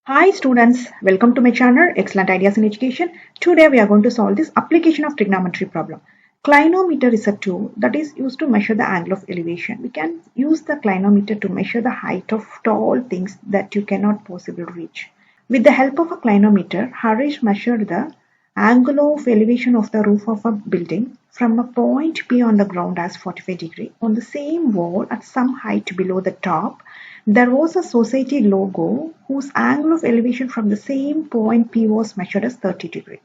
Hi students, welcome to my channel Excellent Ideas in Education. Today we are going to solve this application of trigonometry problem. Clinometer is a tool that is used to measure the angle of elevation. We can use the clinometer to measure the height of tall things that you cannot possibly reach. With the help of a clinometer, Harish measured the angle of elevation of the roof of a building from a point P on the ground as 45 degrees. On the same wall at some height below the top, there was a society logo whose angle of elevation from the same point P was measured as 30 degrees.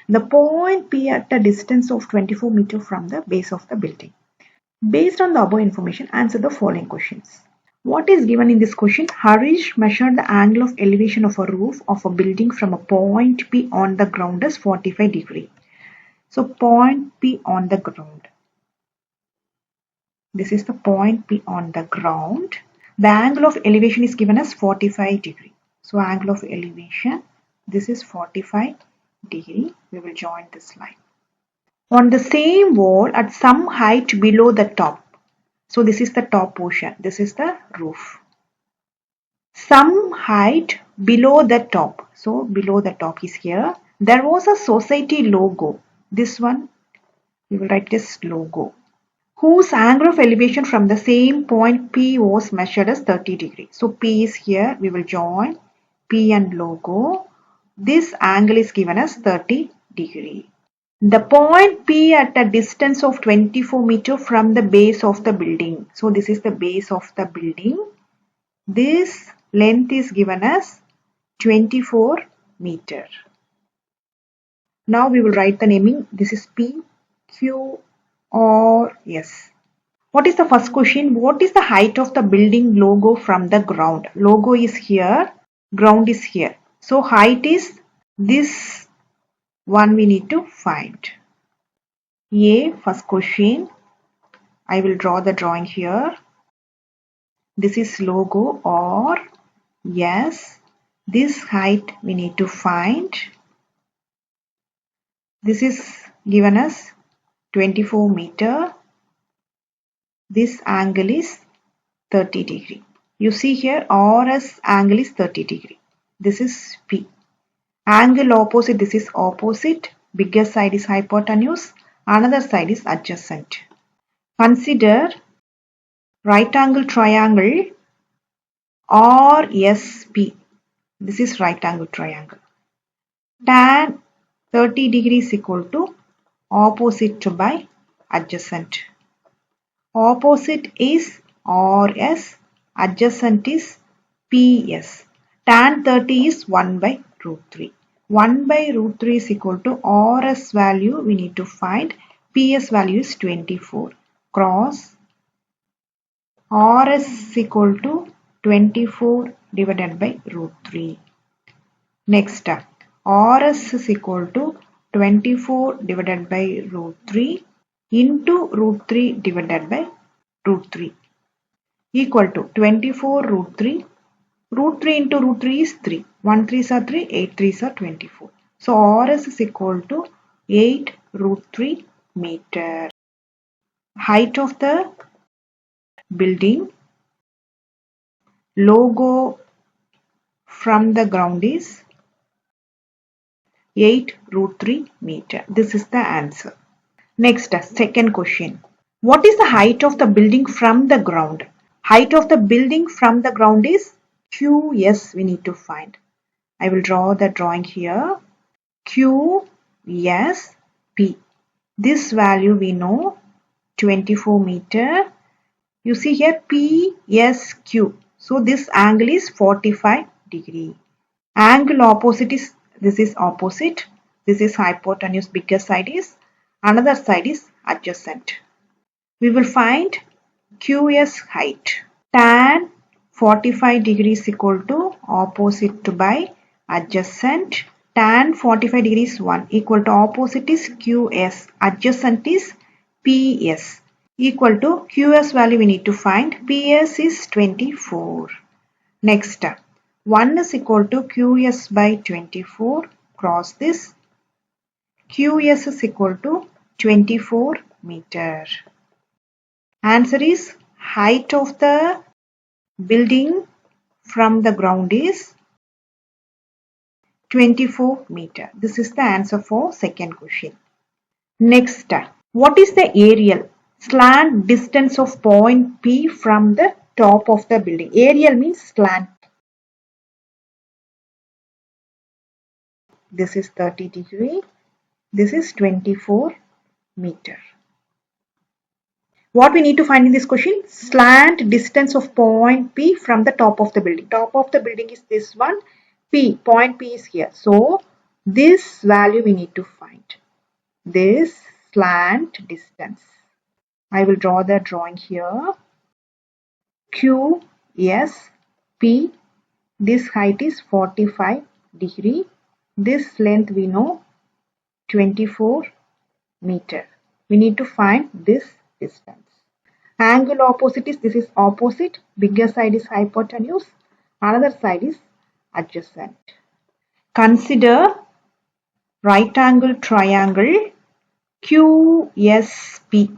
The point P at a distance of 24 meters from the base of the building. Based on the above information, answer the following questions. What is given in this question? Harish measured the angle of elevation of a roof of a building from a point P on the ground as 45 degrees. So point P on the ground. This is the point P on the ground. The angle of elevation is given as 45 degree. So angle of elevation, this is 45 degree. We will join this line. On the same wall at some height below the top. So this is the top portion. This is the roof. Some height below the top. So below the top is here. There was a society logo. This one we will write this logo, whose angle of elevation from the same point P was measured as 30 degrees. So P is here. We will join P and logo. This angle is given as 30 degree. The point P at a distance of 24 meters from the base of the building. So this is the base of the building. This length is given as 24 meter. Now we will write the naming. This is P, Q, R, S. What is the first question? What is the height of the building logo from the ground? Logo is here, ground is here. So height is this one we need to find. A, first question. I will draw the drawing here. This is logo or yes. This height we need to find. This is given as 24 meter. This angle is 30 degree. You see here RS angle is 30 degree. This is P. Angle opposite, this is opposite. Bigger side is hypotenuse. Another side is adjacent. Consider right angle triangle RSP. This is right angle triangle. Tan 30 degrees is equal to opposite by adjacent. Opposite is RS, adjacent is PS. Tan 30 is 1 by root 3. 1 by root 3 is equal to RS value we need to find. PS value is 24. Cross RS is equal to 24 divided by root 3. Next, RS is equal to 24 divided by root 3 into root 3 divided by root 3 equal to 24 root 3. Root 3 into root 3 is 3. 1 3s are 3, 8 3s are 24. So RS is equal to 8 root 3 meter. Height of the building logo from the ground is 8 root 3 meter. This is the answer. Next, second question. What is the height of the building from the ground? Height of the building from the ground is QS we need to find. I will draw the drawing here. QS P. This value we know 24 meter. You see here PSQ. So this angle is 45 degree. Angle opposite is, this is opposite. This is hypotenuse, bigger side is. Another side is adjacent. We will find QS height. Tan 45 degrees equal to opposite by adjacent. Tan 45 degrees 1 equal to opposite is QS. Adjacent is PS. Equal to QS value we need to find. PS is 24. Next, 1 is equal to QS by 24. Cross this. QS is equal to 24 meter. Answer is height of the building from the ground is 24 meter. This is the answer for second question. Next, what is the aerial slant distance of point P from the top of the building? Aerial means slant. This is 30 degree. This is 24 meter. What we need to find in this question? Slant distance of point P from the top of the building. Top of the building is this one. P, point P is here. So, this value we need to find. This slant distance. I will draw the drawing here. Q, S, P. This height is 45 degree. This length we know 24 meter. We need to find this distance. Angle opposite is, this is opposite. Bigger side is hypotenuse. Another side is adjacent. Consider right angle triangle QSP.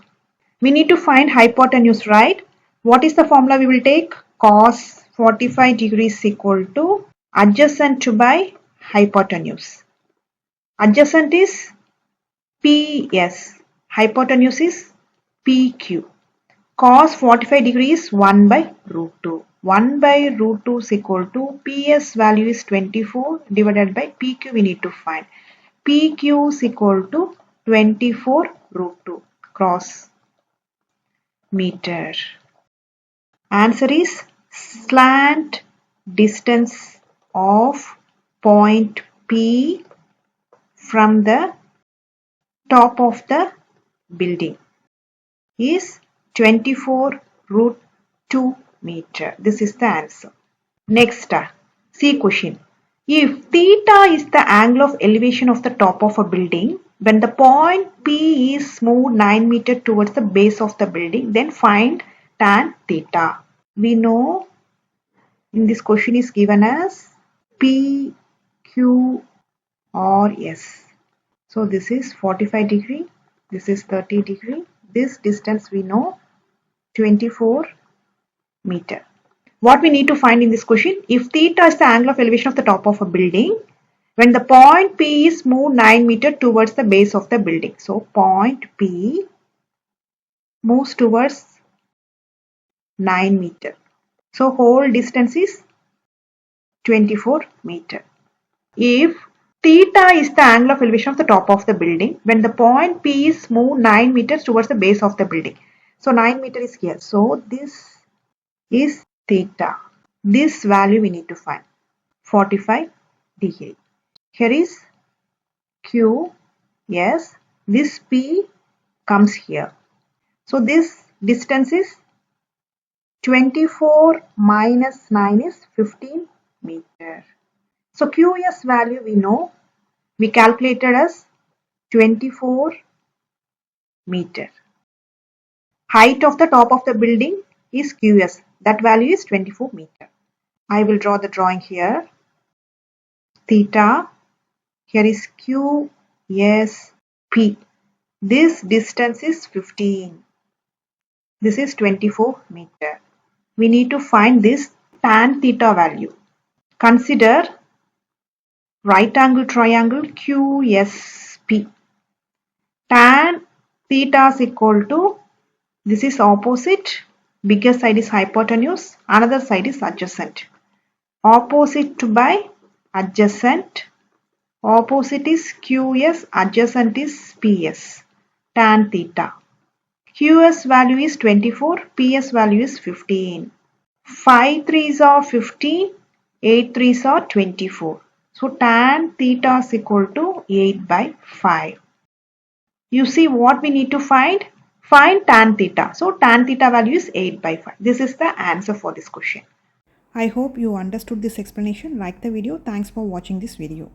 We need to find hypotenuse, right? What is the formula we will take? Cos 45 degrees equal to adjacent by hypotenuse. Adjacent is PS. Hypotenuse is PQ. Cos 45 degrees 1 by root 2. 1 by root 2 is equal to PS value is 24 divided by PQ we need to find. PQ is equal to 24 root 2 cross meter. Answer is slant distance of point P from the top of the building is 24 root 2 meter. This is the answer. Next, C question. If theta is the angle of elevation of the top of a building, when the point P is moved 9 meter towards the base of the building, then find tan theta. We know in this question is given as P, Q or S. So this is 45 degree, this is 30 degree. This distance we know 24 meter. What we need to find in this question, if theta is the angle of elevation of the top of a building, when the point P is moved 9 meter towards the base of the building. So point P moves towards 9 meter. So whole distance is 24 meter. If theta is the angle of elevation of the top of the building, when the point P is moved 9 meters towards the base of the building. So 9 meter is here. So this is theta. This value we need to find. 45 degree. Here is Q, yes. This P comes here. So this distance is 24 minus 9 is 15 meter. So QS value we know, we calculated as 24 meter. Height of the top of the building is QS. That value is 24 meter. I will draw the drawing here. Theta. Here is QS P. This distance is 15. This is 24 meter. We need to find this tan theta value. Consider right angle triangle QSP. Tan theta is equal to, this is opposite, bigger side is hypotenuse, another side is adjacent. Opposite by adjacent. Opposite is QS, adjacent is PS. Tan theta. QS value is 24, PS value is 15. 5 3s are 15, 8 3s are 24. So tan theta is equal to 8 by 5. You see what we need to find? Find tan theta. So tan theta value is 8 by 5. This is the answer for this question. I hope you understood this explanation. Like the video. Thanks for watching this video.